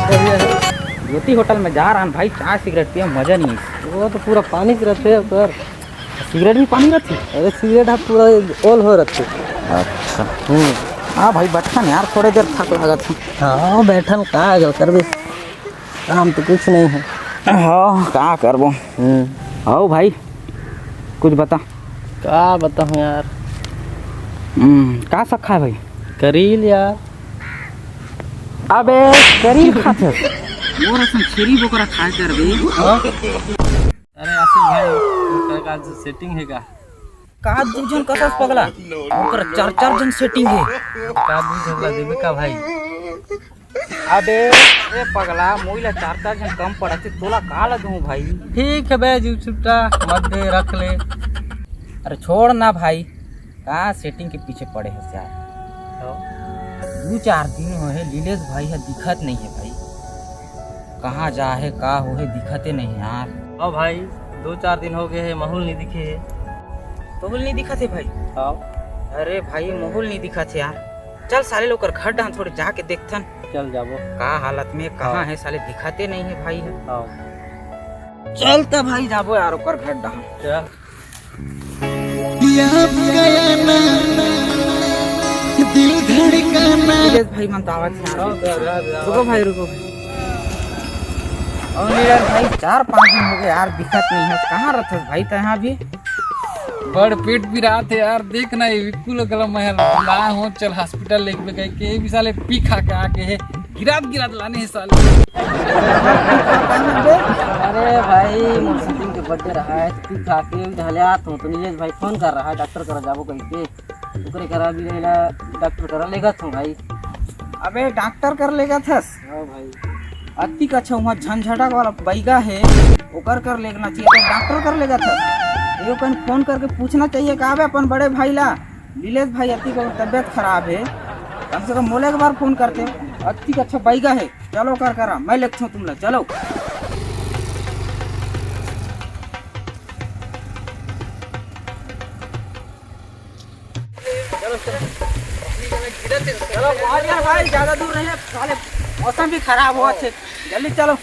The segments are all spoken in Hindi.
ज्योति होटल में जा रहा हूँ भाई, चाय सिगरेट पिए मजा नहीं है। वो तो पूरा पानी के रहते है पर सिगरेट भी पानी रहती। अरे सिगरेट आप पूरा ऑल हो रहते। अच्छा हाँ भाई बैठन यार, थोड़ी देर थक लगा था। हाँ बैठन कहाँ गल कर भी, काम तो कुछ नहीं है। हाँ क्या करबो। हाँ भाई कुछ बता। क्या बताऊँ यार। क्या सखा है भाई? करील यार। अबे करील खाते और असम छेरी बोकरा खाए कर बे। अरे आसिफ भाई का सेटिंग है का दूजन कसस पगला ओकर चार जन सेटिंग है। का दू झगड़ा देवे का भाई। अबे ए पगला मोइला चार जन कम पड़ते तोला का दूं भाई। ठीक है बे जीव छुट्टा मत दे रख ले। अरे छोड़ ना भाई, कहाँ सेटिंग के पीछे पड़े हैं यार। 2-4 दिन हो है लीलेश भाई है, दिखत नहीं है भाई। कहाँ जा है का हो है दिखते नहीं यार। हाँ भाई 2-4 दिन हो गए है, माहौल नहीं दिखे है। माहौल नहीं दिखा थे भाई? हाँ अरे भाई माहौल नहीं दिखा थे यार। चल साले लोग घर डांस थोड़े जाके देखथन। चल जाबो का हालत में कहाँ है साले दिखाते नहीं है भाई है। हाँ चल तब भाई जाबो यार ओकर घर डांस। चल दिल धड़कना भाई मन तो आवाज रुको भाई रुको भाई। और यार भाई 4-5 दिन हो गए यार दिखत नहीं है। कहाँ रहते भाई तो यहाँ भी बड़ पेट भी रहा थे यार। देखना ये विपुल गलम है ला हो, चल हॉस्पिटल लेके गए के भी साले पी खा के आके है गिरात लाने है साले। अरे भाई मोहसिन के बर्थडे रहा है तो पी खा के ढलियात हो तो नीलेश भाई फोन कर रहा है डॉक्टर करा जाबो कहीं के ओकरे करा भी रहेला डॉक्टर करा लेगा तो भाई। अबे डॉक्टर कर लेगा थस। हाँ भाई अति का अच्छा वहाँ झंझटक वाला बैगा है ओकर कर लेना चाहिए तो डॉक्टर कर लेगा थस। ये कहीं फोन करके पूछना चाहिए का बे अपन बड़े भाई ला नीलेश भाई अति का तबीयत खराब है, कम से कम मोले एक बार फोन करते। अति का अच्छा बैगा है, चलो कर करा मैं लेता हूँ तुम लोग चलो। चलो भाई ज्यादा दूर नहीं है, साले मौसम भी खराब हुआ है, जल्दी चलो।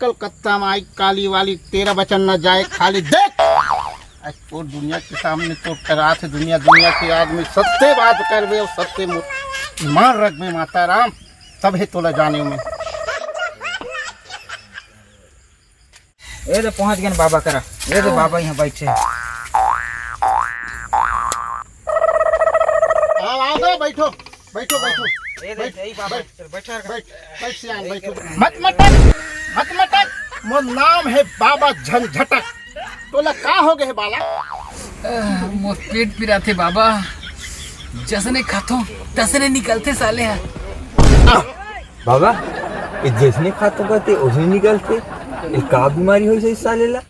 कलकत्ता में आई काली वाली तेरा बचन न जाए खाली देख। आज तो दुनिया के सामने तो टरा थे दुनिया के आदमी सत्य बात करवे और सत्य मार रख में माता राम सब है तोला जाने में। ये तो पहुंच गए बाबा करा। ये तो बाबा यहाँ बैठे हैं। आओ आओ बैठो बैठो बैठो ये देख यही बाबा बैठा है। बैठ सियान बैठो। मत मटक मोर नाम है बाबा झंझटक। तोला का हो गए बाला? मोर पेट पी रहा थे बाबा, जसने खातो तसने निकलते साले है। बाबा ये जैसने खातो कहते उसने निकलते, ये का बीमारी हो सही साले ला?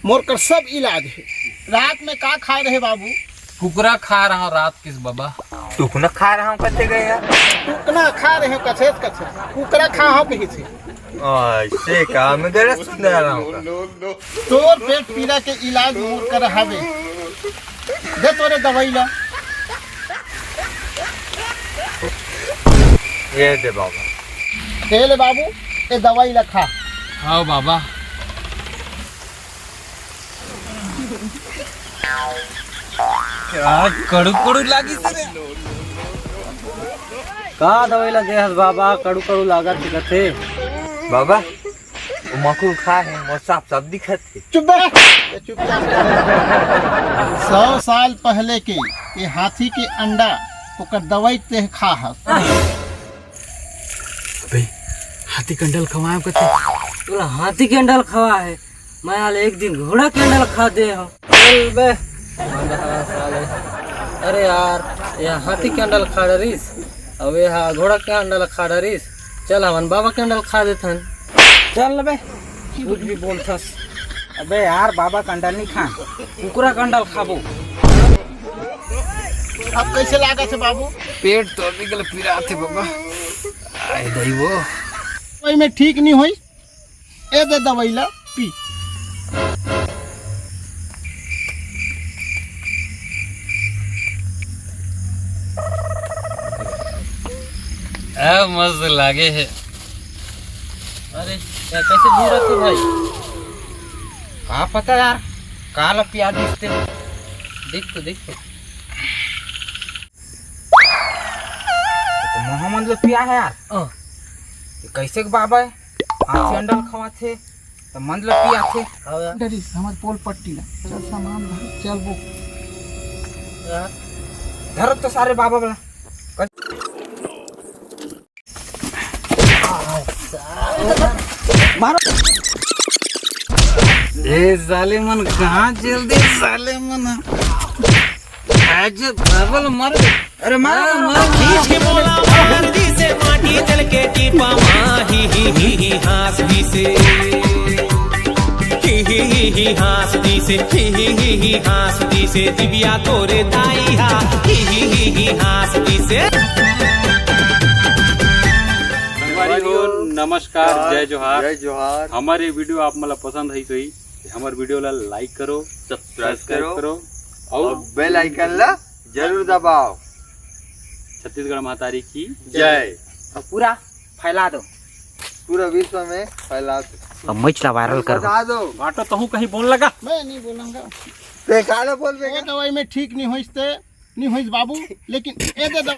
मोर कर सब इलाज है। रात में का खाए रहे बाबू? कुकरा खा रहा हूँ रात किस बाबा। टुकना खा रहा हूँ कहते गए यार। टुकना खा रहे हो कछे कुकरा खा हो कहीं से। ऐसे का मैं गलत सुन रहा हूँ। तोर पेट पीड़ा के इलाज मोर कर हवे, दे तोरे दवाई ला। ये दे बाबा। दे ले बाबू ये दवाई ला खा। हाँ बाबा। कड़ू कड़ू लागी से का दवाई लगे हस बाबा कड़ू कड़ू लागत दिखते। बाबा वो मकुल खा है वो साफ दिखत है। चुप रह चुप। 100 साल पहले के ये हाथी के अंडा ओकर दवाई ते खा हस। भाई हाथी कंडल खवाए कहते तोला हाथी के अंडल खवा है, मैं हाल एक दिन घोड़ा के अंडल खा दे हूँ। चल बे साले। अरे यार ये हाथी के अंडल खा डरिस अब यहाँ घोड़ा के अंडल खा डरिस। चल हमन बाबा के अंडल खा देथन। चल बे कुछ भी बोलथस। अबे यार बाबा कंडल नहीं खा, कुकरा कंडल खाबो। अब कैसे लागा से बाबू? पेट तो अभी गल पीरा थे बाबा। आए दई वो वही में ठीक नहीं हुई, ए दे दवाई ला पी। मस्त लागे है। अरे क्या कैसे जी रहे थे भाई? कहाँ पता यार, काला पिया दिखते। देख तो मोहम्मद लोग पिया है यार। ये कैसे के बाबा है? हाथी अंडल खवा थे तो मंद लोग पिया थे। डरी हमारे पोल पट्टी ना चल सामान धर, चल वो धर तो सारे बाबा वाला मारो। ए साले मन कहाँ चल दे साले मन, आज डबल मर। अरे मारो खींच के बोला हल्दी से माटी चल के टीपा माही ही हासदी से ही हासदी से ही हासदी से दिव्या तोरे दाई हा ही हासदी से। नमस्कार, जय जोहार। जय जोहार। हमारे वीडियो आप मला पसंद है तो ही हमारे वीडियो ला लाइक करो, सब्सक्राइब करो और बेल आइकन ला जरूर दबाओ। छत्तीसगढ़ महतारी की जय। और पूरा फैला दो, पूरा विश्व में फैला दो, और मचला वायरल कर बता दो। बाटो तो हूँ कहीं बोल लगा। मैं नहीं बोलूंगा। बेकार बोल ए दवाई में ठीक नहीं हुई बाबू, लेकिन ए दे दो।